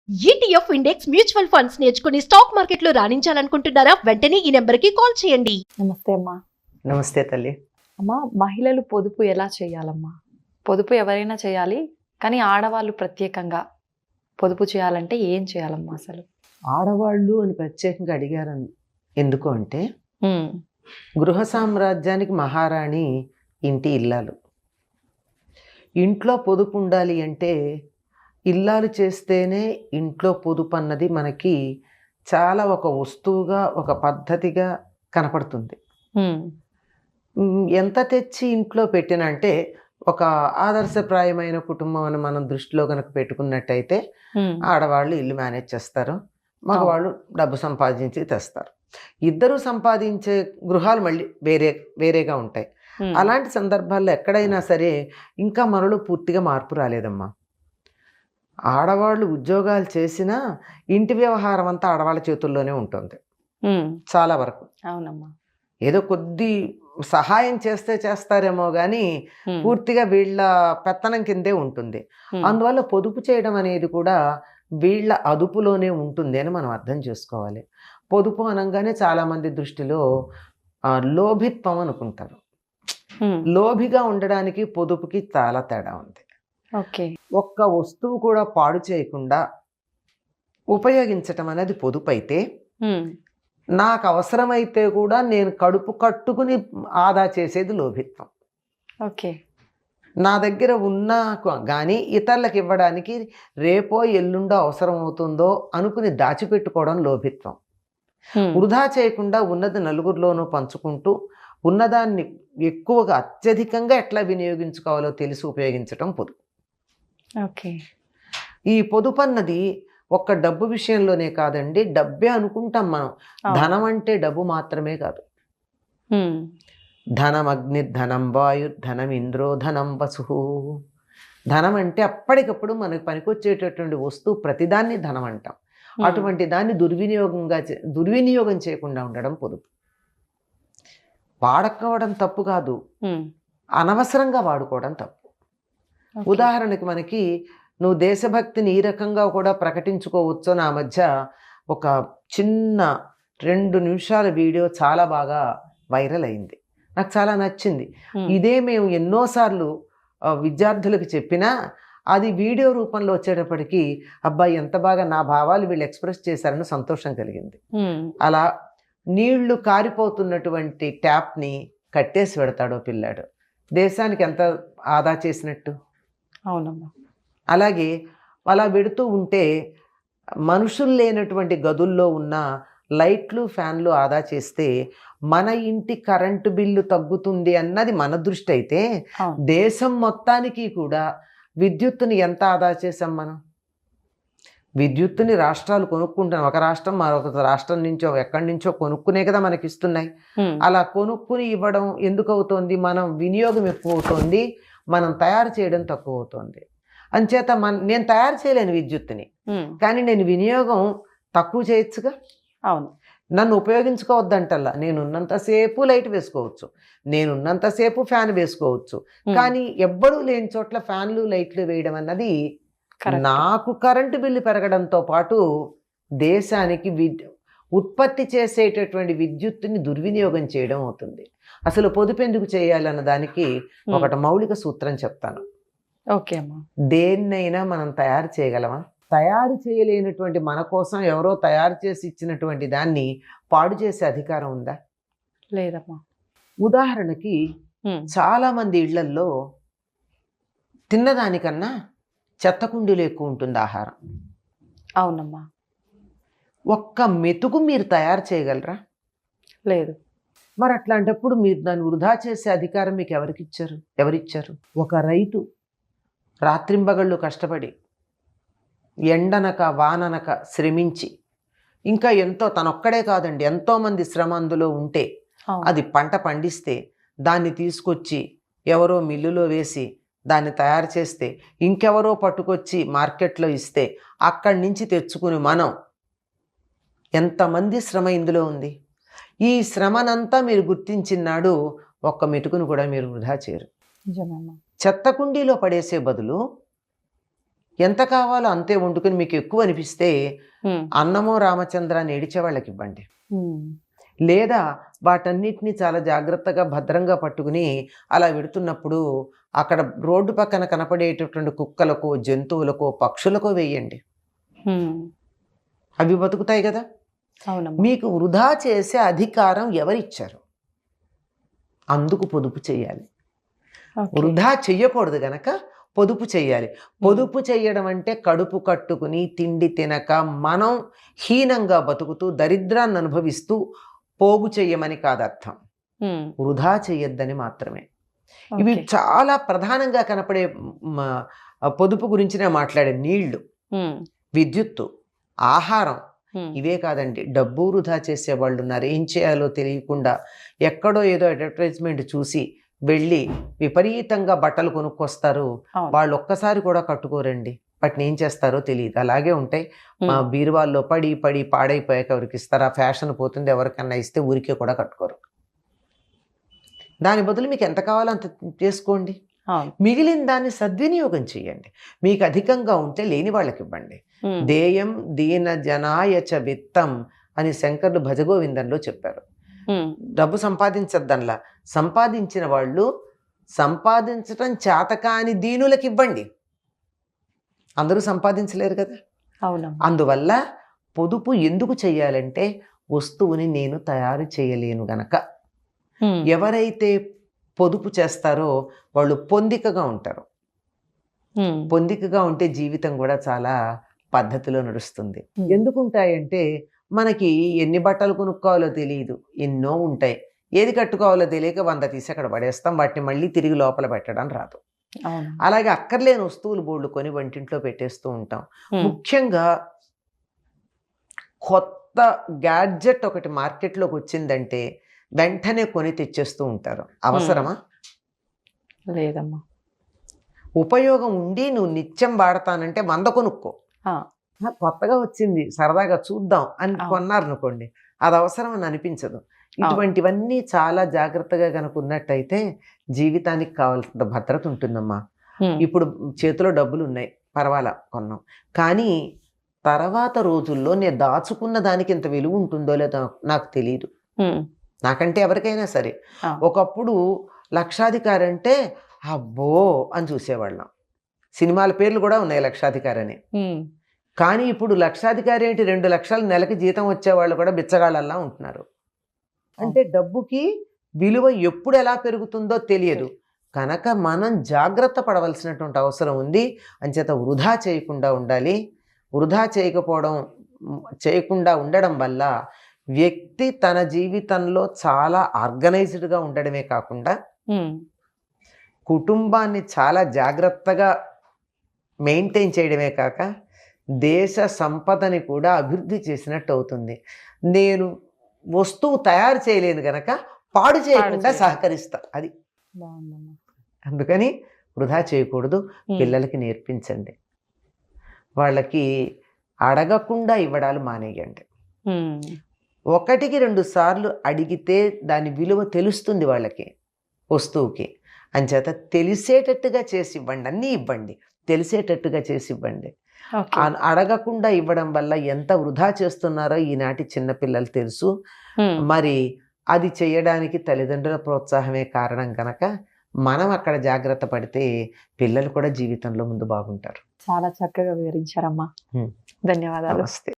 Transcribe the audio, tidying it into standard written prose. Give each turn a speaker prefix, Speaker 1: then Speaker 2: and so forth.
Speaker 1: ETF index mutual funds నేర్చుకుని stock మార్కెట్లో రాణించాలనుకుంటున్నారా? వెంటనే ఈ నెంబర్కి కాల్ చేయండి.
Speaker 2: నమస్తే అమ్మా.
Speaker 3: నమస్తే తల్లి.
Speaker 2: అమ్మా, మహిళలు పొదుపు ఎలా చేయాలమ్మా? పొదుపు ఎవరైనా చేయాలి, కానీ ఆడవాళ్ళు ప్రత్యేకంగా పొదుపు చేయాలంటే ఏం చేయాలమ్మా అసలు?
Speaker 3: ఆడవాళ్ళు అని ప్రత్యేకంగా అడిగారు ఎందుకు అంటే, గృహ సామ్రాజ్యానికి మహారాణి ఇంటి ఇల్లాలు. ఇంట్లో పొదుపు ఉండాలి అంటే ఇల్లాలు చేస్తేనే ఇంట్లో పొదుపు అన్నది మనకి చాలా ఒక వస్తువుగా, ఒక పద్ధతిగా కనపడుతుంది. ఎంత తెచ్చి ఇంట్లో పెట్టినా అంటే ఒక ఆదర్శప్రాయమైన కుటుంబం అని మనం దృష్టిలో కనుక పెట్టుకున్నట్టయితే ఆడవాళ్ళు ఇల్లు మేనేజ్ చేస్తారు, మగవాళ్ళు డబ్బు సంపాదించి తెస్తారు. ఇద్దరు సంపాదించే గృహాలు మళ్ళీ వేరేగా ఉంటాయి. అలాంటి సందర్భాల్లో ఎక్కడైనా సరే ఇంకా మనలో పూర్తిగా మార్పు రాలేదమ్మా. ఆడవాళ్ళు ఉద్యోగాలు చేసినా ఇంటి వ్యవహారం అంతా ఆడవాళ్ళ చేతుల్లోనే ఉంటుంది చాలా వరకు.
Speaker 2: అవునమ్మా.
Speaker 3: ఏదో కొద్ది సహాయం చేస్తారేమో కానీ పూర్తిగా వీళ్ళ పెత్తనం కిందే ఉంటుంది. అందువల్ల పొదుపు చేయడం అనేది కూడా వీళ్ళ అదుపులోనే ఉంటుంది అని మనం అర్థం చేసుకోవాలి. పొదుపు అనగానే చాలా మంది దృష్టిలో లోభిత్వం అనుకుంటారు. లోభిగా ఉండడానికి పొదుపుకి చాలా తేడా ఉంది. ఒక్క వస్తువు కూడా పాడు చేయకుండా ఉపయోగించటం అనేది పొదుపు అయితే, నాకు అవసరమైతే కూడా నేను కడుపు కట్టుకుని ఆదా చేసేది లోభిత్వం. నా దగ్గర ఉన్నా కానీ ఇతరులకు ఇవ్వడానికి రేపో ఎల్లుండో అవసరం అవుతుందో అనుకుని దాచిపెట్టుకోవడం లోభిత్వం. వృధా చేయకుండా ఉన్నది నలుగురిలోనూ పంచుకుంటూ ఉన్నదాన్ని ఎక్కువగా అత్యధికంగా ఎట్లా వినియోగించుకోవాలో తెలిసి ఉపయోగించటం పొదుపు. ఈ పొదుపు అన్నది ఒక్క డబ్బు విషయంలోనే కాదండి, డబ్బే అనుకుంటాం మనం. ధనం అంటే డబ్బు మాత్రమే కాదు. ధనం అగ్ని, ధనం వాయు, ధనం ఇంద్రో, ధనం వసు. ధనం అంటే అప్పటికప్పుడు మనకు పనికొచ్చేటటువంటి వస్తువు ప్రతిదాన్ని ధనం అంటాం. అటువంటి దాన్ని దుర్వినియోగం చేయకుండా ఉండడం పొదుపు. వాడుకోవడం తప్పు కాదు, అనవసరంగా వాడుకోవడం తప్పు. ఉదాహరణకి మనకి నువ్వు దేశభక్తిని ఈ రకంగా కూడా ప్రకటించుకోవచ్చు. నా మధ్య ఒక చిన్న 2 నిమిషాల వీడియో చాలా బాగా వైరల్ అయింది, నాకు చాలా నచ్చింది. ఇదే మేము ఎన్నోసార్లు విద్యార్థులకు చెప్పినా అది వీడియో రూపంలో వచ్చేటప్పటికి అబ్బాయి ఎంత బాగా నా భావాలు వీళ్ళు ఎక్స్ప్రెస్ చేశారని సంతోషం కలిగింది. అలా నీళ్లు కారిపోతున్నటువంటి ట్యాప్ని కట్టేసి పెడతాడో పిల్లాడు, దేశానికి ఎంత ఆదా చేసినట్టు.
Speaker 2: అవునమ్మా.
Speaker 3: అలాగే అలా పెడుతూ ఉంటే మనుషులు లేనటువంటి గదుల్లో ఉన్న లైట్లు, ఫ్యాన్లు ఆదా చేస్తే మన ఇంటి కరెంటు బిల్లు తగ్గుతుంది అన్నది మన దృష్టి అయితే, దేశం మొత్తానికి కూడా విద్యుత్తుని ఎంత ఆదా చేసాం మనం. విద్యుత్తుని రాష్ట్రాలు కొనుక్కుంటున్నాం, ఒక రాష్ట్రం మరొక రాష్ట్రం నుంచో ఎక్కడి నుంచో కొనుక్కునే కదా మనకి ఇస్తున్నాయి. అలా కొనుక్కుని ఇవ్వడం ఎందుకు అవుతోంది? మనం వినియోగం ఎక్కువ అవుతోంది, మనం తయారు చేయడం తక్కువ అవుతోంది. అంచేత నేను తయారు చేయలేను విద్యుత్తుని, కానీ నేను వినియోగం తక్కువ చేయొచ్చుగా.
Speaker 2: అవును.
Speaker 3: నన్ను ఉపయోగించుకోవద్దంటల్లా, నేనున్నంతసేపు లైట్ వేసుకోవచ్చు, నేనున్నంతసేపు ఫ్యాన్ వేసుకోవచ్చు, కానీ ఎవ్వరూ లేని చోట్ల ఫ్యాన్లు, లైట్లు వేయడం అన్నది నాకు కరెంటు బిల్లు పెరగడంతో పాటు దేశానికి ఉత్పత్తి చేసేటటువంటి విద్యుత్తుని దుర్వినియోగం చేయడం అవుతుంది. అసలు పొదుపు ఎందుకు చేయాలన్న దానికి ఒకటి మౌలిక సూత్రం చెప్తాను.
Speaker 2: ఓకే అమ్మా.
Speaker 3: దేన్నైనా మనం తయారు చేయగలమా? తయారు చేయలేనటువంటి మన కోసం ఎవరో తయారు చేసి ఇచ్చినటువంటి దాన్ని పాడు చేసే అధికారం ఉందా?
Speaker 2: లేదమ్మా.
Speaker 3: ఉదాహరణకి చాలా మంది ఇళ్లల్లో తిన్నదానికన్నా చెత్త కుండీలు ఎక్కువ ఉంటుంది ఆహారం.
Speaker 2: అవునమ్మా.
Speaker 3: ఒక్క మెతుకు మీరు తయారు చేయగలరా?
Speaker 2: లేదు.
Speaker 3: మరి అట్లాంటప్పుడు మీరు దాన్ని వృధా చేసే అధికారం మీకు ఎవరిచ్చారు? ఒక రైతు రాత్రింబగళ్ళు కష్టపడి ఎండనక వాననక శ్రమించి, ఇంకా ఎంతో తనొక్కడే కాదండి ఎంతోమంది శ్రమ అందులో ఉంటే అది పంట పండిస్తే దాన్ని తీసుకొచ్చి ఎవరో మిల్లులో వేసి దాన్ని తయారు చేస్తే ఇంకెవరో పట్టుకొచ్చి మార్కెట్లో ఇస్తే అక్కడి నుంచి తెచ్చుకుని మనం ఎంతమంది శ్రమ ఇందులో ఉంది. ఈ శ్రమనంతా మీరు గుర్తించినాడు ఒక్క మెతుకును కూడా మీరు వృధా చేయరు. చెత్త కుండీలో పడేసే బదులు ఎంత కావాలో అంతే వండుకొని మీకు ఎక్కువ అనిపిస్తే
Speaker 2: ఉమ్,
Speaker 3: అన్నమో రామచంద్ర అని ఏడిచే వాళ్ళకి ఇవ్వండి.
Speaker 2: ఉమ్,
Speaker 3: లేదా వాటన్నిటిని చాలా జాగ్రత్తగా భద్రంగా పట్టుకుని అలా పెడుతున్నప్పుడు అక్కడ రోడ్డు పక్కన కనపడేటటువంటి కుక్కలకో జంతువులకో పక్షులకో వేయండి.
Speaker 2: ఉమ్.
Speaker 3: అవి బతుకుతాయి కదా.
Speaker 2: అవునమ్మా.
Speaker 3: మీకు వృధా చేసే అధికారం ఎవరిచ్చారు? అందుకు పొదుపు చేయాలి.
Speaker 2: ఓకే.
Speaker 3: వృధా చెయ్యకూడదు గనక పొదుపు చేయాలి. పొదుపు చేయడం అంటే కడుపు కట్టుకుని తిండి తినక మనం హీనంగా బతుకుతూ దరిద్రాన్ని అనుభవిస్తూ పోగు చెయ్యమని కాదు అర్థం.
Speaker 2: ఉమ్,
Speaker 3: వృధా చెయ్యొద్దని మాత్రమే. ఇవి
Speaker 2: ఓకే.
Speaker 3: చాలా ప్రధానంగా కనపడే పొదుపు గురించి నేను మాట్లాడే నీళ్లు,
Speaker 2: ఉమ్,
Speaker 3: విద్యుత్తు, ఆహారం
Speaker 2: ఉమ్,
Speaker 3: ఇవే కాదండి. డబ్బు వృధా చేసే వాళ్ళు ఉన్నారు. ఏం చేయాలో తెలియకుండా ఎక్కడో ఏదో అడ్వర్టైజ్మెంట్ చూసి వెళ్ళి విపరీతంగా బట్టలు కొనుక్కొస్తారు.
Speaker 2: అవును.
Speaker 3: వాళ్ళు ఒక్కసారి కూడా కట్టుకోరండి. వాటిని ఏం చేస్తారో తెలియదు, అలాగే ఉంటాయి. మా
Speaker 2: ఉమ్,
Speaker 3: బీరువాల్లో పడి పడి పాడైపోయాక ఎవరికి ఇస్తారు? ఆ ఫ్యాషన్ పోతుంది, ఎవరికన్నా ఇస్తే ఊరికే కూడా కట్టుకోరు. దాని బదులు మీకు ఎంత కావాలో అంత చేసుకోండి.
Speaker 2: అవును.
Speaker 3: మిగిలిన దాన్ని సద్వినియోగం చేయండి. మీకు అధికంగా ఉంటే లేని వాళ్ళకి ఇవ్వండి.
Speaker 2: ఉమ్,
Speaker 3: దేయం దీన జనాయచ విత్తం అని శంకర్లు భజగోవిందంలో చెప్పారు.
Speaker 2: ఉమ్,
Speaker 3: డబ్బు సంపాదించద్దనలా, సంపాదించిన వాళ్ళు సంపాదించటం చేతకాని దీనులకి ఇవ్వండి. అందరూ సంపాదించలేరు కదా.
Speaker 2: అవునమ్మా.
Speaker 3: అందువల్ల పొదుపు ఎందుకు చేయాలంటే వస్తువుని నేను తయారు చేయలేను గనక.
Speaker 2: ఉమ్,
Speaker 3: ఎవరైతే పొదుపు చేస్తారో వాళ్ళు పొందికగా ఉంటారు.
Speaker 2: ఉమ్,
Speaker 3: పొందికగా ఉంటే జీవితం కూడా చాలా పద్ధతిలో నడుస్తుంది.
Speaker 2: ఉమ్,
Speaker 3: ఎందుకు ఉంటాయంటే మనకి ఎన్ని బట్టలు కొనుక్కోవాలో తెలియదు, ఎన్నో ఉంటాయి. ఏది కట్టుకోవాలో తెలియక 100 తీసి అక్కడ పడేస్తాం. వాటిని మళ్ళీ తిరిగి లోపల పెట్టడం రాదు.
Speaker 2: అవును.
Speaker 3: అలాగే అక్కర్లేని వస్తువులు బోర్డు కొని వంటింట్లో పెట్టేస్తూ ఉంటాం.
Speaker 2: ఉమ్,
Speaker 3: ముఖ్యంగా కొత్త గ్యాడ్జెట్ ఒకటి మార్కెట్లోకి వచ్చిందంటే వెంటనే కొని తెచ్చేస్తూ ఉంటారు. అవసరమా?
Speaker 2: లేదమ్మా.
Speaker 3: ఉపయోగం ఉండి నువ్వు నిత్యం వాడతానంటే 100 కొనుక్కో.
Speaker 2: ఆ,
Speaker 3: కొత్తగా వచ్చింది సరదాగా చూద్దాం అని
Speaker 2: అవును.
Speaker 3: కొన్నారనుకోండి, అది అవసరం అని అనిపించదు. ఇటువంటివన్నీ చాలా జాగ్రత్తగా కనుక ఉన్నట్టయితే జీవితానికి కావాల్సిన భద్రత ఉంటుందమ్మా.
Speaker 2: ఉమ్,
Speaker 3: ఇప్పుడు చేతిలో డబ్బులు ఉన్నాయి, పర్వాలా కొన్నాం. కానీ తర్వాత రోజుల్లో నేను దాచుకున్న దానికి ఇంత విలువ ఉంటుందో లేదో నాకు తెలియదు.
Speaker 2: ఉమ్,
Speaker 3: నాకంటే ఎవరికైనా సరే.
Speaker 2: ఆ,
Speaker 3: ఒకప్పుడు లక్షాధికారి అంటే అబ్బో అని చూసేవాళ్ళం. సినిమాల పేర్లు కూడా ఉన్నాయి లక్షాధికారి అని.
Speaker 2: ఉమ్,
Speaker 3: కానీ ఇప్పుడు లక్షాధికారి ఏంటి, 2 లక్షల నెలకి జీతం వచ్చేవాళ్ళు కూడా బిచ్చగాళ్ళల్లా ఉంటున్నారు. అంటే డబ్బుకి విలువ ఎప్పుడు ఎలా పెరుగుతుందో తెలియదు కనుక మనం జాగ్రత్త పడవలసినటువంటి అవసరం ఉంది. అంచేత వృధా చేయకుండా ఉండాలి. వృధా చేయకుండా ఉండడం వల్ల వ్యక్తి తన జీవితంలో చాలా ఆర్గనైజ్డ్గా ఉండడమే కాకుండా
Speaker 2: ఉమ్,
Speaker 3: కుటుంబాన్ని చాలా జాగ్రత్తగా మెయింటైన్ చేయడమే కాక దేశ సంపదని కూడా అభివృద్ధి చేసినట్టు అవుతుంది. నేను వస్తువు తయారు చేయలేను గనక పాడు చేయకుండా
Speaker 2: చేయను.
Speaker 3: సహకరిస్తా. అది
Speaker 2: బాగుందమ్మా.
Speaker 3: అందుకని వృధా చేయకూడదు.
Speaker 2: ఉమ్,
Speaker 3: పిల్లలకి నేర్పించండి. వాళ్ళకి అడగకుండా ఇవ్వడాలు మానేయండి.
Speaker 2: ఉమ్,
Speaker 3: 1-2 సార్లు అడిగితే దాని విలువ తెలుస్తుంది వాళ్ళకి, వస్తువుకి. అంచేత తెలిసేటట్టుగా చేసి ఇవ్వండి. అన్నీ ఇవ్వండి, తెలిసేటట్టుగా చేసి ఇవ్వండి.
Speaker 2: ఓకే.
Speaker 3: అడగకుండా ఇవ్వడం వల్ల ఎంత వృధా చేస్తున్నారో ఈనాటి చిన్నపిల్లలు తెలుసు.
Speaker 2: ఉమ్,
Speaker 3: మరి అది చేయడానికి తల్లిదండ్రుల ప్రోత్సాహమే కారణం కనుక మనం అక్కడ జాగ్రత్త పడితే పిల్లలు కూడా జీవితంలో ముందు బాగుంటారు.
Speaker 2: చాలా చక్కగా వివరించారమ్మా.
Speaker 3: ఉమ్.
Speaker 2: ధన్యవాదాలు.
Speaker 3: నమస్తే.